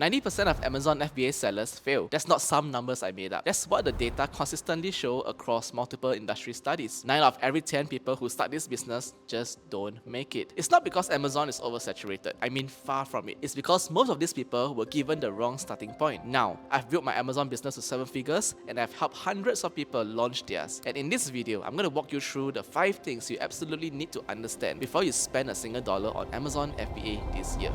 90% of Amazon FBA sellers fail. That's not some numbers I made up. That's what the data consistently show across multiple industry studies. 9 out of every 10 people who start this business just don't make it. It's not because Amazon is oversaturated. I mean, far from it. It's because most of these people were given the wrong starting point. Now, I've built my Amazon business to 7 figures and I've helped hundreds of people launch theirs. And in this video, I'm going to walk you through the 5 things you absolutely need to understand before you spend a single dollar on Amazon FBA this year.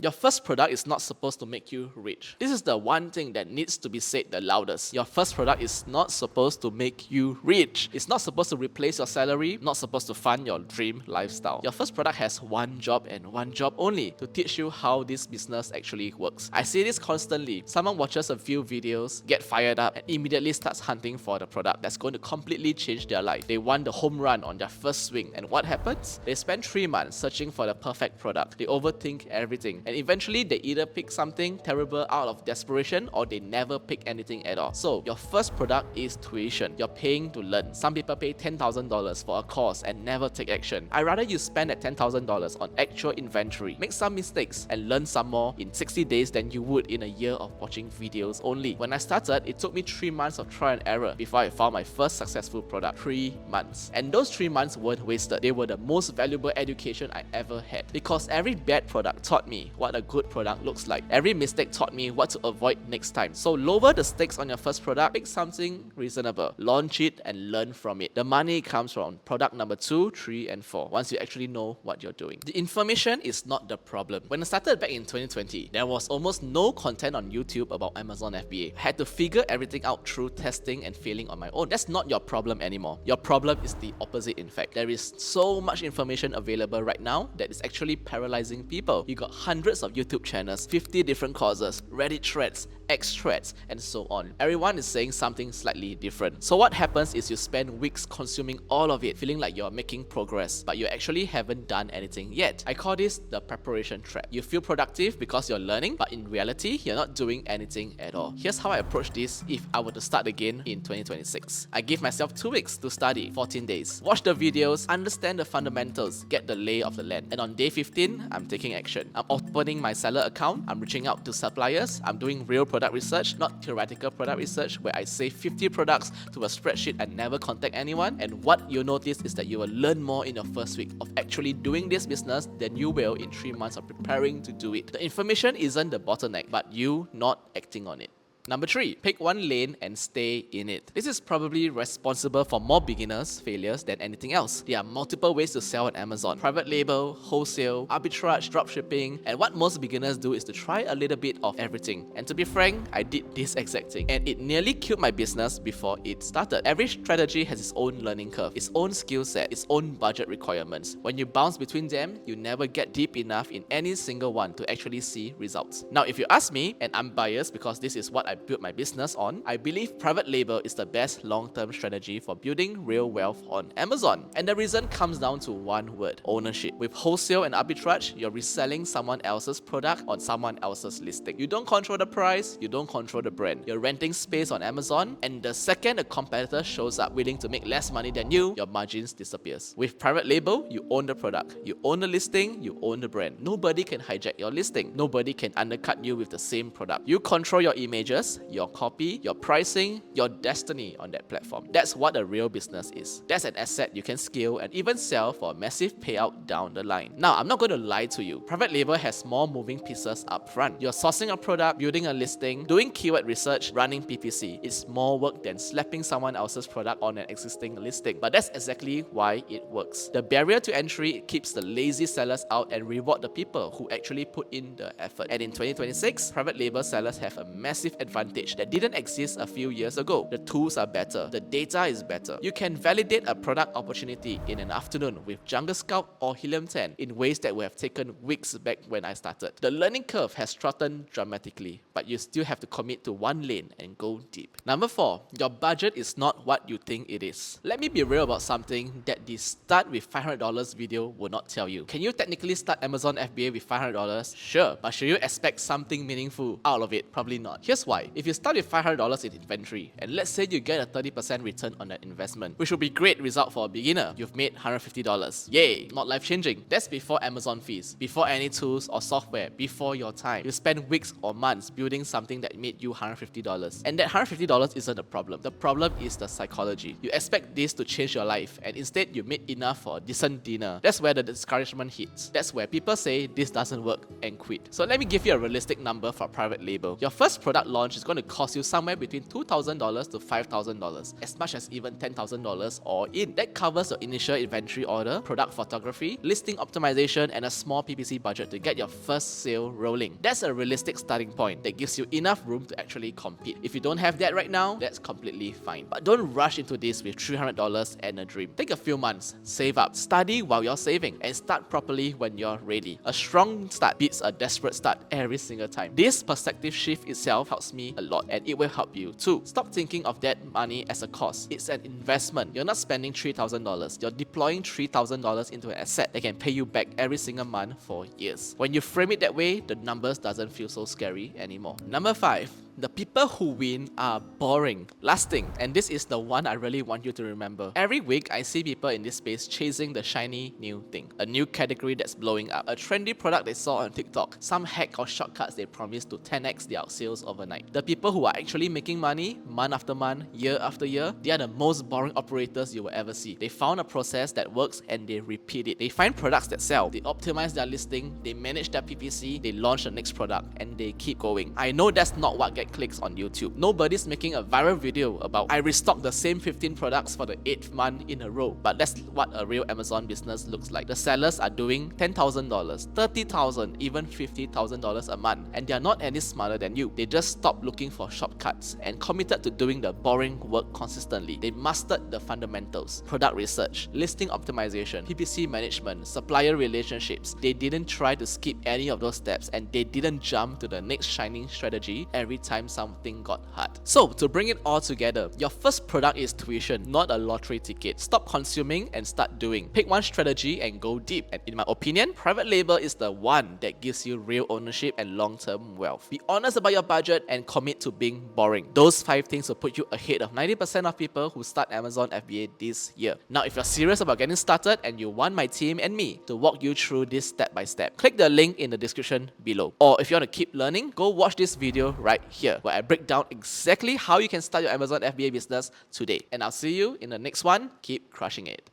Your first product is not supposed to make you rich. This is the one thing that needs to be said the loudest. Your first product is not supposed to make you rich. It's not supposed to replace your salary, not supposed to fund your dream lifestyle. Your first product has one job and one job only: to teach you how this business actually works. I see this constantly. Someone watches a few videos, get fired up, and immediately starts hunting for the product that's going to completely change their life. They want the home run on their first swing, and what happens? They spend 3 months searching for the perfect product. They overthink everything. And eventually, they either pick something terrible out of desperation or they never pick anything at all. So, your first product is tuition. You're paying to learn. Some people pay $10,000 for a course and never take action. I'd rather you spend that $10,000 on actual inventory, make some mistakes, and learn some more in 60 days than you would in a year of watching videos only. When I started, it took me 3 months of trial and error before I found my first successful product. 3 months. And those 3 months weren't wasted. They were the most valuable education I ever had. Because every bad product taught me what a good product looks like. Every mistake taught me what to avoid next time. So lower the stakes on your first product, pick something reasonable, launch it and learn from it. The money comes from product number 2, 3 and 4 once you actually know what you're doing. The information is not the problem. When I started back in 2020, there was almost no content on YouTube about Amazon FBA. I had to figure everything out through testing and failing on my own. That's not your problem anymore. Your problem is the opposite in fact. There is so much information available right now that is actually paralyzing people. You got hundreds of YouTube channels, 50 different courses, Reddit threads, X threads, and so on. Everyone is saying something slightly different. So what happens is you spend weeks consuming all of it, feeling like you're making progress, but you actually haven't done anything yet. I call this the preparation trap. You feel productive because you're learning, but in reality, you're not doing anything at all. Here's how I approach this if I were to start again in 2026. I give myself 2 weeks to study, 14 days. Watch the videos, understand the fundamentals, get the lay of the land. And on day 15, I'm taking action. I'm opening my seller account, I'm reaching out to suppliers, I'm doing real product research, not theoretical product research where I save 50 products to a spreadsheet and never contact anyone. And what you'll notice is that you will learn more in your first week of actually doing this business than you will in 3 months of preparing to do it. The information isn't the bottleneck, but you not acting on it. Number 3, pick one lane and stay in it. This is probably responsible for more beginners' failures than anything else. There are multiple ways to sell on Amazon: private label, wholesale, arbitrage, dropshipping, and what most beginners do is to try a little bit of everything. And to be frank, I did this exact thing, and it nearly killed my business before it started. Every strategy has its own learning curve, its own skill set, its own budget requirements. When you bounce between them, you never get deep enough in any single one to actually see results. Now, if you ask me, and I'm biased because this is what I built my business on, I believe private label is the best long-term strategy for building real wealth on Amazon. And the reason comes down to one word: ownership. With wholesale and arbitrage, you're reselling someone else's product on someone else's listing. You don't control the price, you don't control the brand. You're renting space on Amazon, and the second a competitor shows up willing to make less money than you, your margins disappears. With private label, you own the product, you own the listing, you own the brand. Nobody can hijack your listing. Nobody can undercut you with the same product. You control your images, your copy, your pricing, your destiny on that platform. That's what a real business is. That's an asset you can scale and even sell for a massive payout down the line. Now, I'm not going to lie to you. Private label has more moving pieces up front. You're sourcing a product, building a listing, doing keyword research, running PPC. It's more work than slapping someone else's product on an existing listing. But that's exactly why it works. The barrier to entry keeps the lazy sellers out and reward the people who actually put in the effort. And in 2026, private label sellers have a massive advantage that didn't exist a few years ago. The tools are better, the data is better. You can validate a product opportunity in an afternoon with Jungle Scout or Helium 10 in ways that would have taken weeks back when I started. The learning curve has shortened dramatically, but you still have to commit to one lane and go deep. Number 4, your budget is not what you think it is. Let me be real about something that the Start with $500 video will not tell you. Can you technically start Amazon FBA with $500? Sure, but should you expect something meaningful out of it? Probably not. Here's why. why. If you start with $500 in inventory, and let's say you get a 30% return on that investment, which would be great result for a beginner, you've made $150. Yay, not life-changing. That's before Amazon fees, before any tools or software, before your time. You spend weeks or months building something that made you $150. And that $150 isn't the problem. The problem is the psychology. You expect this to change your life, and instead you made enough for a decent dinner. That's where the discouragement hits. That's where people say this doesn't work and quit. So let me give you a realistic number for private label. Your first product launch is going to cost you somewhere between $2,000 to $5,000, as much as even $10,000 all in. That covers your initial inventory order, product photography, listing optimization, and a small PPC budget to get your first sale rolling. That's a realistic starting point that gives you enough room to actually compete. If you don't have that right now, that's completely fine. But don't rush into this with $300 and a dream. Take a few months, save up, study while you're saving, and start properly when you're ready. A strong start beats a desperate start every single time. This perspective shift itself helps me a lot, and it will help you too. Stop thinking of that money as a cost. It's an investment. You're not spending $3,000. You're deploying $3,000 into an asset that can pay you back every single month for years. When you frame it that way, the numbers doesn't feel so scary anymore. Number 5. The people who win are boring. Last thing, and this is the one I really want you to remember. Every week, I see people in this space chasing the shiny new thing. A new category that's blowing up. A trendy product they saw on TikTok. Some hack or shortcuts they promised to 10x their sales overnight. The people who are actually making money, month after month, year after year, they are the most boring operators you will ever see. They found a process that works and they repeat it. They find products that sell. They optimize their listing. They manage their PPC. They launch the next product and they keep going. I know that's not what gets clicks on YouTube. Nobody's making a viral video about I restocked the same 15 products for the 8th month in a row. But that's what a real Amazon business looks like. The sellers are doing $10,000, $30,000, even $50,000 a month. And they are not any smarter than you. They just stopped looking for shortcuts and committed to doing the boring work consistently. They mastered the fundamentals, product research, listing optimization, PPC management, supplier relationships. They didn't try to skip any of those steps, and they didn't jump to the next shining strategy every time something got hard. So to bring it all together, your first product is tuition, not a lottery ticket. Stop consuming and start doing. Pick one strategy and go deep. And in my opinion, private label is the one that gives you real ownership and long-term wealth. Be honest about your budget and commit to being boring. Those 5 things will put you ahead of 90% of people who start Amazon FBA this year. Now, if you're serious about getting started and you want my team and me to walk you through this step by step, click the link in the description below. Or if you want to keep learning, go watch this video right here, where I break down exactly how you can start your Amazon FBA business today. And I'll see you in the next one. Keep crushing it.